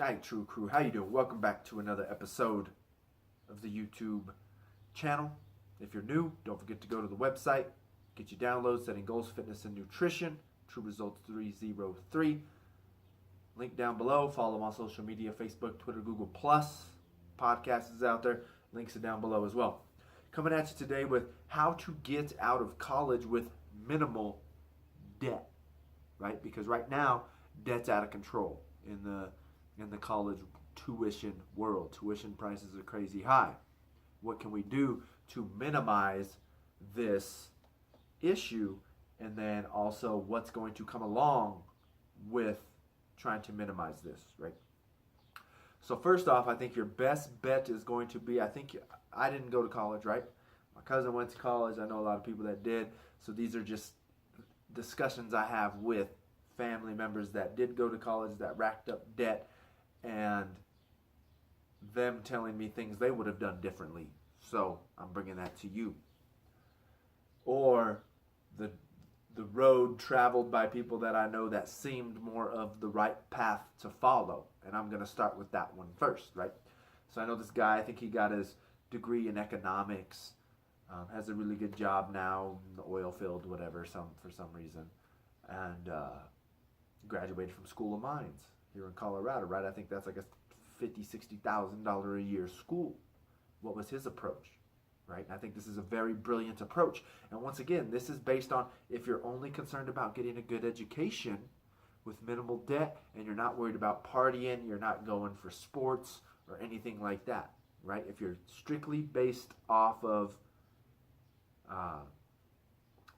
Hi, True Crew. How you doing? Welcome back to another episode of the YouTube channel. If you're new, don't forget to go to the website, get your downloads, Setting Goals, Fitness, and Nutrition, True Results 303. Link down below. Follow them on social media, Facebook, Twitter, Google+. Podcast is out there. Links are down below as well. Coming at you today with how to get out of college with minimal debt, right? Because right now, debt's out of control in the college tuition world. Tuition prices are crazy high. What can we do to minimize this issue, and then also what's going to come along with trying to minimize this, right? So first off, I think your best bet is going to be, I didn't go to college, right? My cousin went to college. I know a lot of people that did. So these are just discussions I have with family members that did go to college, that racked up debt, and them telling me things they would have done differently. So I'm bringing that to you. Or the road traveled by people that I know that seemed more of the right path to follow. And I'm going to start with that one first, right? So I know this guy, I think he got his degree in economics, has a really good job now in the oil field, whatever, for some reason. And graduated from School of Mines here in Colorado, right? I think that's like a $50,000-$60,000 a year school. What was his approach, right? And I think this is a very brilliant approach. And once again, this is based on if you're only concerned about getting a good education with minimal debt and you're not worried about partying, you're not going for sports or anything like that, right? If you're strictly based off of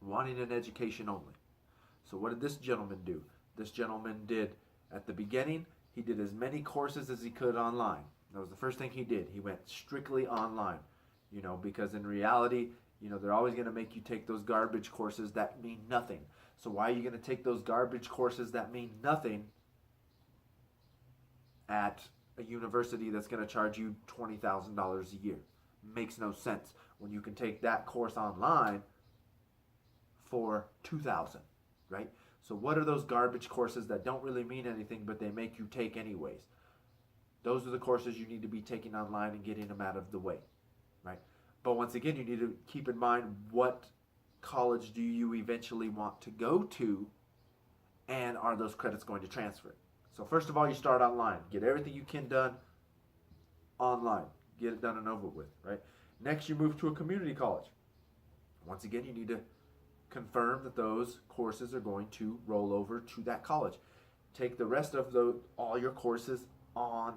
wanting an education only. So what did this gentleman do? This gentleman did, at the beginning, he did as many courses as he could online. That was the first thing he did. He went strictly online, because in reality, they're always going to make you take those garbage courses that mean nothing. So why are you going to take those garbage courses that mean nothing at a university that's going to charge you $20,000 a year? Makes no sense when you can take that course online for $2,000, right? So what are those garbage courses that don't really mean anything, but they make you take anyways? Those are the courses you need to be taking online and getting them out of the way, right? But once again, you need to keep in mind, what college do you eventually want to go to, and are those credits going to transfer? So first of all, you start online. Get everything you can done online. Get it done and over with, right? Next, you move to a community college. Once again, you need to confirm that those courses are going to roll over to that college. Take the rest of all your courses on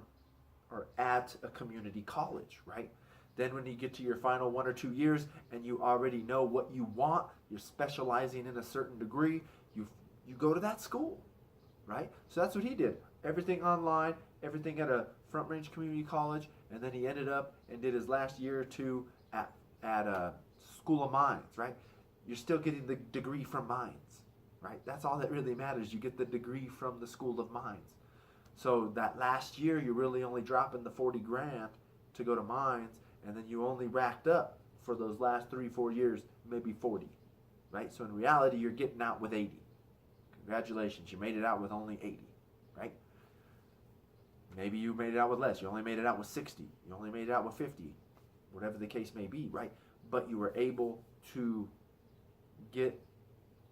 or at a community college, right? Then when you get to your final 1 or 2 years and you already know what you want, you're specializing in a certain degree, you go to that school, right? So that's what he did. Everything online, everything at a Front Range Community College, and then he ended up and did his last year or two at a School of Mines, right? You're still getting the degree from Mines, right? That's all that really matters. You get the degree from the School of Mines. So that last year, you're really only dropping the 40 grand to go to Mines, and then you only racked up for those last 3-4 years, maybe 40, right? So in reality, you're getting out with 80. Congratulations, you made it out with only 80, right? Maybe you made it out with less. You only made it out with 60. You only made it out with 50, whatever the case may be, right? But you were able to get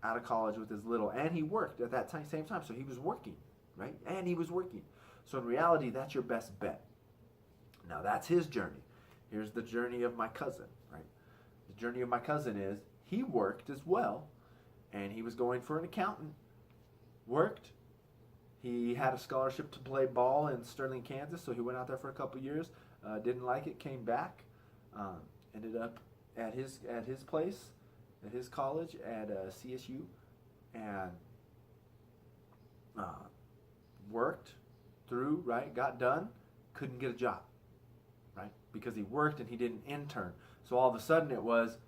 out of college with as little, and he worked at that same time, so he was working, right? And he was working. So in reality, that's your best bet. Now that's his journey. Here's the journey of my cousin, right? The journey of my cousin is he worked as well, and he was going for an accountant. Worked. He had a scholarship to play ball in Sterling, Kansas, so he went out there for a couple years. Didn't like it, came back, ended up at his place, at his college at CSU, and worked through, right, got done, couldn't get a job, right, because he worked and he didn't intern. So all of a sudden it was,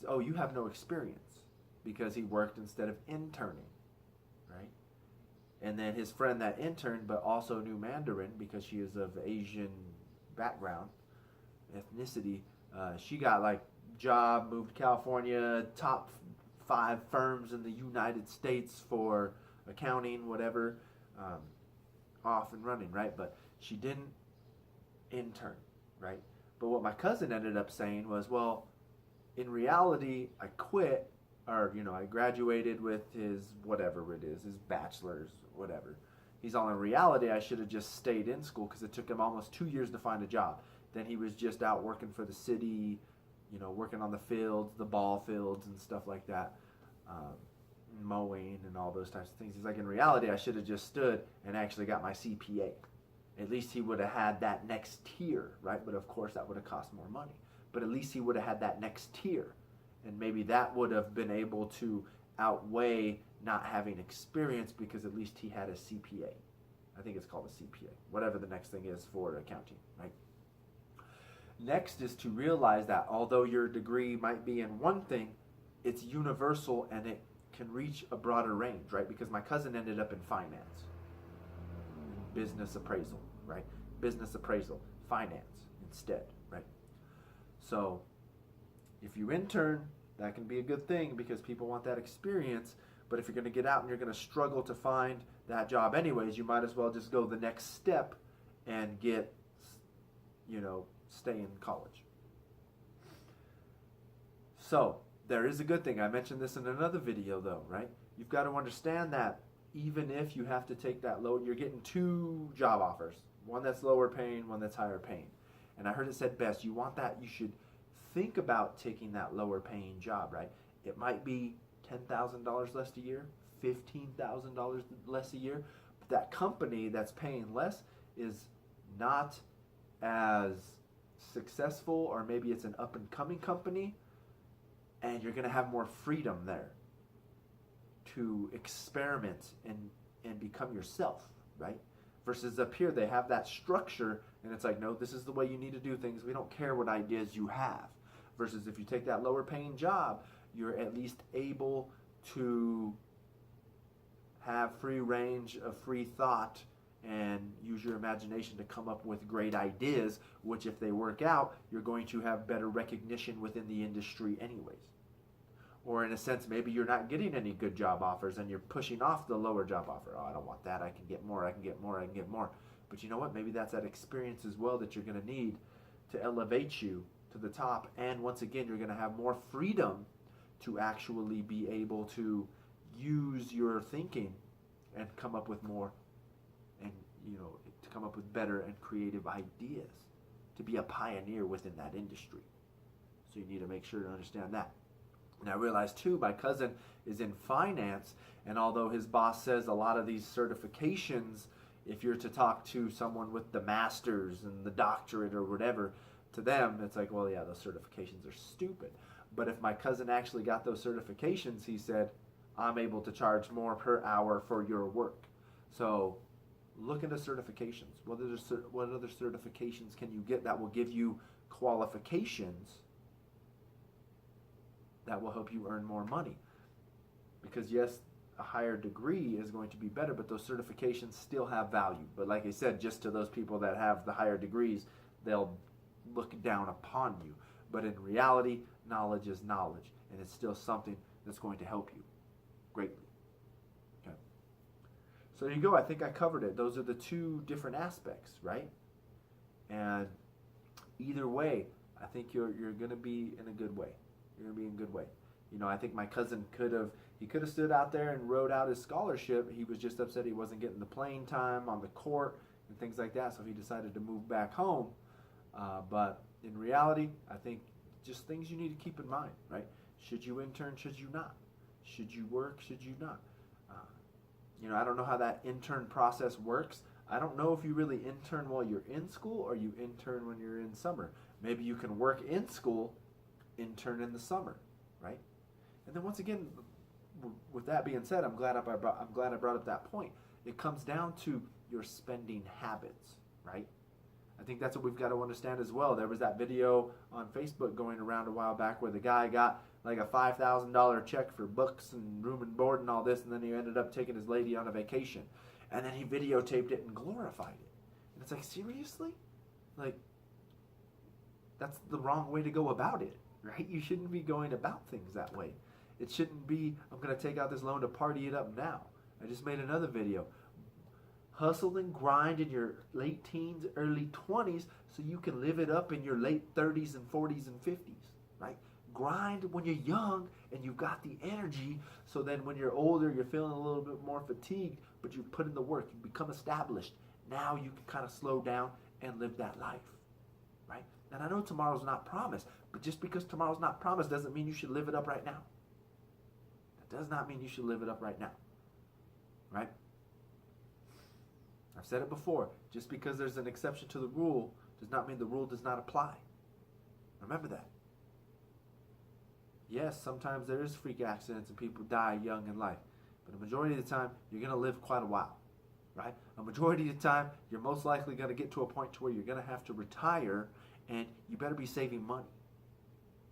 oh, you have no experience, because he worked instead of interning, right? And then his friend that interned but also knew Mandarin because she is of Asian background, ethnicity, she got like job, moved to California, top 5 firms in the United States for accounting, whatever, off and running, right? But she didn't intern, right? But what my cousin ended up saying was, well, in reality, I quit, or, I graduated with his whatever it is, his bachelor's, whatever. He's all, in reality, I should have just stayed in school because it took him almost 2 years to find a job. Then he was just out working for the city, working on the fields, the ball fields and stuff like that, mowing and all those types of things. He's like, in reality, I should have just stood and actually got my CPA. At least he would have had that next tier, right? But of course, that would have cost more money. But at least he would have had that next tier. And maybe that would have been able to outweigh not having experience because at least he had a CPA. I think it's called a CPA, whatever the next thing is for accounting, right? Next is to realize that although your degree might be in one thing, it's universal and it can reach a broader range, right? Because my cousin ended up in finance, business appraisal, right? Business appraisal, finance instead, right? So if you intern, that can be a good thing because people want that experience. But if you're going to get out and you're going to struggle to find that job anyways, you might as well just go the next step and get, stay in college. So there is a good thing. I mentioned this in another video though, right? You've got to understand that even if you have to take that low, you're getting 2 job offers. One that's lower paying, one that's higher paying. And I heard it said best, you should think about taking that lower paying job, right? It might be $10,000 less a year, $15,000 less a year, but that company that's paying less is not as successful, or maybe it's an up and coming company, and you're going to have more freedom there to experiment and become yourself, right? Versus up here, they have that structure, and it's like, no, this is the way you need to do things. We don't care what ideas you have. Versus if you take that lower paying job, you're at least able to have free range of free thought and use your imagination to come up with great ideas, which if they work out, you're going to have better recognition within the industry anyways. Or in a sense, maybe you're not getting any good job offers and you're pushing off the lower job offer. Oh, I don't want that. I can get more. I can get more. I can get more. But you know what? Maybe that's that experience as well that you're going to need to elevate you to the top. And once again, you're going to have more freedom to actually be able to use your thinking and come up with more, and to come up with better and creative ideas, to be a pioneer within that industry. So you need to make sure to understand that. And I realized too, my cousin is in finance, and although his boss says a lot of these certifications, if you're to talk to someone with the master's and the doctorate or whatever, to them it's like, well, yeah, those certifications are stupid. But if my cousin actually got those certifications, he said, I'm able to charge more per hour for your work. So look into certifications. What other certifications can you get that will give you qualifications that will help you earn more money? Because yes, a higher degree is going to be better, but those certifications still have value. But like I said, just to those people that have the higher degrees, they'll look down upon you. But in reality, knowledge is knowledge, and it's still something that's going to help you greatly. Okay. So there you go. I think I covered it. Those are the 2 different aspects, right? And either way, I think you're going to be in a good way. You're going to be in a good way. I think my cousin could have stood out there and wrote out his scholarship. He was just upset he wasn't getting the playing time on the court and things like that, so he decided to move back home. But in reality, I think just things you need to keep in mind, right? Should you intern? Should you not? Should you work? Should you not? I don't know how that intern process works. I don't know if you really intern while you're in school or you intern when you're in summer. Maybe you can work in school, intern in the summer, right? And then once again, with that being said, I'm glad I brought up that point. It comes down to your spending habits, right? I think that's what we've got to understand as well. There was that video on Facebook going around a while back where the guy got like a $5,000 check for books and room and board and all this, and then he ended up taking his lady on a vacation. And then he videotaped it and glorified it. And it's like, seriously? Like, that's the wrong way to go about it, right? You shouldn't be going about things that way. It shouldn't be, I'm going to take out this loan to party it up now. I just made another video. Hustle and grind in your late teens, early 20s so you can live it up in your late 30s and 40s and 50s, right? Grind when you're young and you've got the energy, so then when you're older, you're feeling a little bit more fatigued, but you put in the work, you become established. Now you can kind of slow down and live that life, right? And I know tomorrow's not promised, but just because tomorrow's not promised doesn't mean you should live it up right now. That does not mean you should live it up right now, right? I've said it before, just because there's an exception to the rule does not mean the rule does not apply. Remember that. Yes, sometimes there is freak accidents and people die young in life, but a majority of the time, you're going to live quite a while, right? A majority of the time, you're most likely going to get to a point to where you're going to have to retire, and you better be saving money.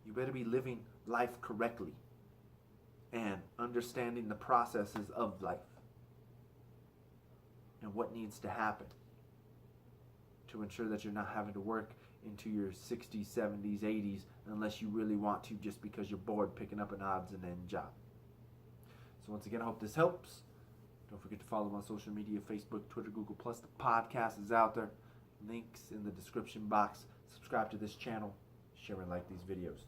You better be living life correctly and understanding the processes of life and what needs to happen to ensure that you're not having to work into your 60s, 70s, 80s unless you really want to, just because you're bored picking up an odds and end job. So once again, I hope this helps. Don't forget to follow me on social media, Facebook, Twitter, Google+. The podcast is out there. Links in the description box. Subscribe to this channel. Share and like these videos.